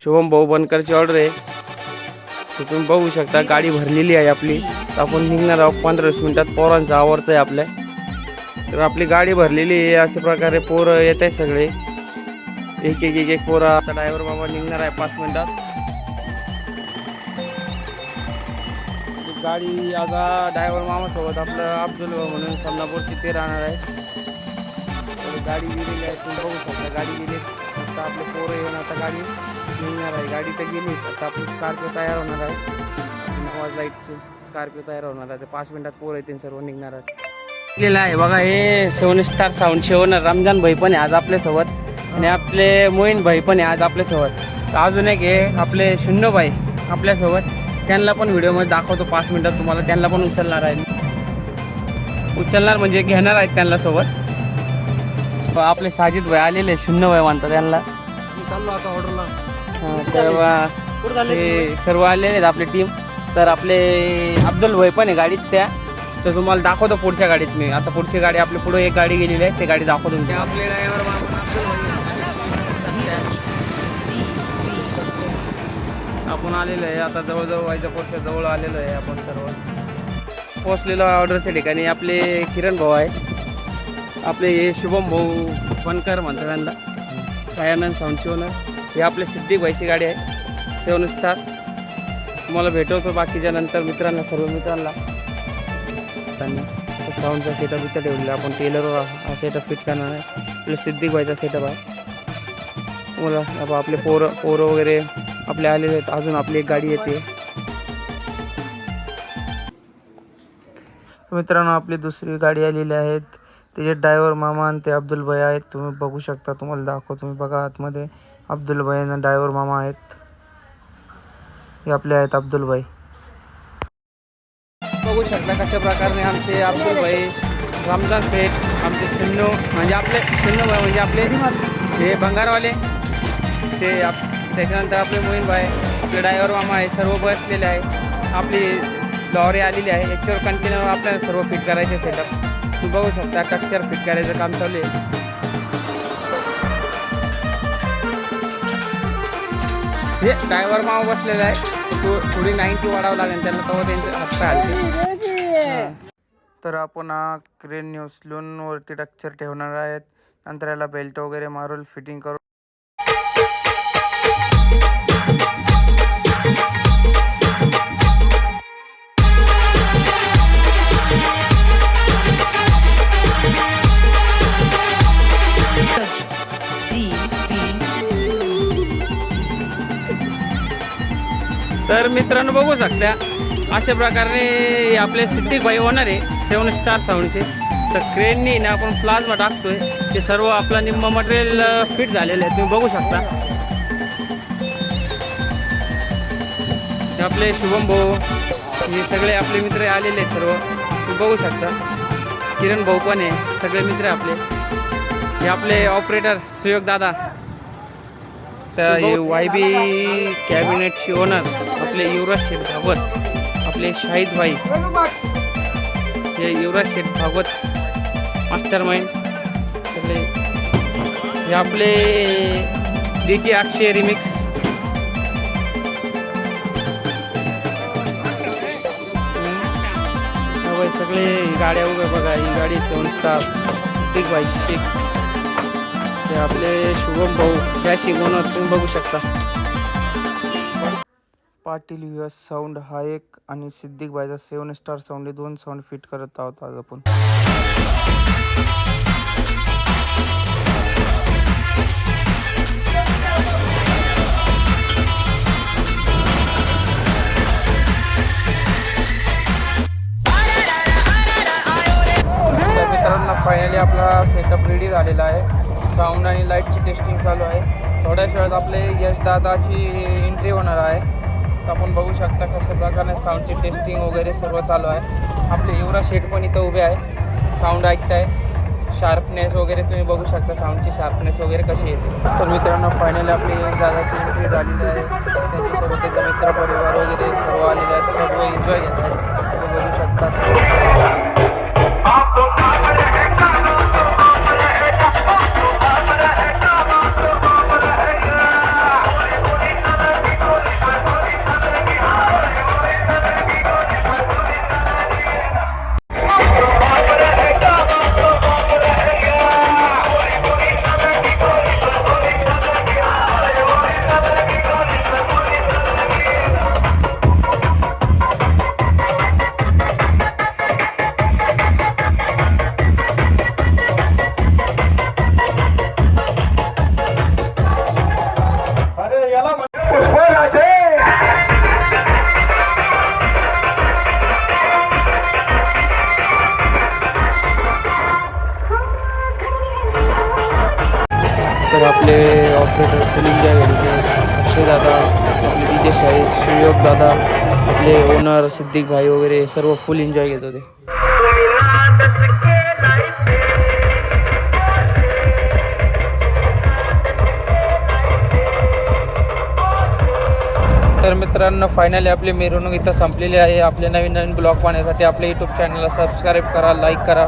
शुभम भाऊ बनकरची ऑर्डर आहे. तर तुम्ही बघू शकता गाडी भरलेली आहे आपली. तर आपण निघणार आहोत 15-20 मिनिटात. पोरांचं आवडतं आहे आपल्या. तर आपली गाडी भरलेली आहे. अशा प्रकारे पोरं येत आहे सगळे. एक पोरं. आता ड्रायव्हर मामा निघणार आहे 5 मिनिटात. गाडी आता ड्रायव्हर मामासोबत आपलं अब्दुल म्हणून समनापूरची ते राहणार आहे. तर गाडी गेलेली आहे. तुम्ही बघू शकता गाडी गेली. आता आपले पोरं येऊन आता गाडी निघणार आहे. गाडी तर गेली. आता आपली स्कॉर्पिओ तयार होणार आहे. आवाज लाईटची स्कॉर्पिओ तयार होणार आहे. ते 5 मिनिटात पोरं येतील सर्व निघणार आहेत. गेलेलं आहे बघा. हे 7 स्टार साऊंडचे ओनर रमजान भाई पण आहे आज आपल्यासोबत. आणि आपले मोईन भाई पण आहे आज आपल्यासोबत. तर अजून एक आहे आपले शून्य भाई आपल्यासोबत. त्यांना पण व्हिडिओमध्ये दाखवतो 5 मिनिटात तुम्हाला. त्यांना पण उचलणार आहे. उचलणार म्हणजे घेणार आहेत त्यांना सोबत. आपले साजिद भाई आलेले. शून्य भाई म्हणतात त्यांना. चाललो आता ऑर्डरला. तेव्हा ते सर्व आलेले आहेत आपली टीम. तर आपले अब्दुल भाई पण आहे गाडीत त्या. तर तुम्हाला दाखवतो पुढच्या गाडीत मी. आता पुढची गाडी आपली पुढे एक गाडी गेलेली आहे. ते गाडी दाखवतो. आपले ड्रायव्हर आपण आलेलो आहे. आता जवळजवळ वायजापूरच्या जवळ आलेलो आहे आपण सर्व. पोचलेलो ऑर्डरच्या ठिकाणी. आपले किरण भाऊ आहे. आपले शुभम भाऊ बनकर म्हणतात त्यांना. सायानंद साऊंडची ओनर. हे आपले सिद्दीक भाईची गाडी आहे 7 स्टार. तुम्हाला भेटवतो बाकीच्या नंतर मित्रांना सर्व मित्रांना. त्यांनी साऊंडचा सेटअप इथं ठेवलेला. आपण टेलरवर हा सेटअप फिट करणार आहे. आपले सिद्दीक भाईचा सेटअप आहे. तुम्हाला आपले पोरं वगैरे आपले आलेले आहेत. अजून आपली एक गाडी येते. मित्रांनो आपली दुसरी गाडी आलेली आहेत. त्याचे ड्रायव्हर मामा आणि ते अब्दुल भाई आहेत. तुम्ही बघू शकता. तुम्हाला दाखवतो तुम्ही बघा आतमध्ये. अब्दुल भाई आणि ड्रायव्हर मामा आहेत. हे आपले आहेत अब्दुल भाई. बघू शकता कशा प्रकारे आमचे अब्दुल भाई रमजान सेठ आमचे शून्य म्हणजे आपले शून्य भाई म्हणजे आपले हे भंगारवाले ते. त्याच्यानंतर आपले मोहीन भाई आपले ड्रायव्हर मामा आहे. सर्व बसलेले आहे. आपली लॉरी आलेली आहे. याच्यावर कंटेनर आपल्याला सर्व फिट करायचे सेटअप. तुम्ही बघू शकता स्ट्रक्चर फिट करायचं काम चालू आहे. हे ड्रायव्हर मामा बसलेला आहे. थोडी 90 वाढावं लागेल त्यांना तेव्हा त्यांचे हातपाय हलते. तर आपण हा क्रेन उचलून वरती स्ट्रक्चर ठेवणार आहेत. नंतर याला बेल्ट वगैरे मारून फिटिंग करून. तर मित्रांनो बघू शकता अशा प्रकारे आपले सिद्दीक भाई होणार आहे 7 स्टार साऊंडचे. तर क्रेननी ना आपण प्लाझ्मा टाकतोय. ते सर्व आपला निम्म मटेरियल फिट झालेलं आहे. तुम्ही बघू शकता. आपले शुभम भाऊ हे सगळे आपले मित्र आलेले आहेत सर्व. तुम्ही बघू शकता. किरण भाऊ पण आहे. सगळे मित्र आपले. हे आपले ऑपरेटर सुयोग दादा. तर हे YB कॅबिनेटचे ओनर आपले युवराज शेठ भागवत. आपले शाहिद भाई हे युवराज शेठ भागवत मास्टर माइंड सगळे. हे आपले DK 800 रिमिक्स. सगळे गाड्या उभ्या बघा. ही गाडी 7 स्टार सिद्दीक भाई शेख. ते आपले शुभम भाऊ त्याशी ओनर तुम्ही बघू शकता. पाटील US साऊंड हा एक आणि सिद्दीक भाईचा 7 स्टार साऊंड हे 2 साऊंड फिट करत आहोत आज आपण. मित्रांनो फायनली आपला सेटअप रेडी झालेला आहे. साऊंड आणि लाईटची टेस्टिंग चालू आहे. थोड्याच वेळात आपले यश दादाची एंट्री होणार आहे. तर आपण बघू शकता कशा प्रकारे साऊंडची टेस्टिंग वगैरे सर्व चालू आहे. आपले युवराज शेठ पण इथं उभे आहे. साऊंड ऐकताय. शार्पनेस वगैरे तुम्ही बघू शकता. साऊंडची शार्पनेस वगैरे कशी येते. तर मित्रांनो फायनली आपली यश दादाची एंट्री झालेली आहे. त्यांच्यासोबत त्याचा मित्रपरिवार वगैरे सर्व आलेले आहेत. सर्व एन्जॉय घेत आहेत. तुम्ही बघू शकता. ऑपरेटर फुल एन्जॉय घेत होते. अक्षय दादा, आपले DJ शाहीद, सुयोग दादा, आपले ओनर सिद्दीक भाई वगैरे सर्व फुल एन्जॉय घेत होते. तर मित्रांनो, फायनली आपली मिरवणूक इथं संपलेली आहे. आपले नवीन ब्लॉग पाहण्यासाठी आपल्या यूट्यूब चॅनलला सबस्क्राईब करा, लाईक करा.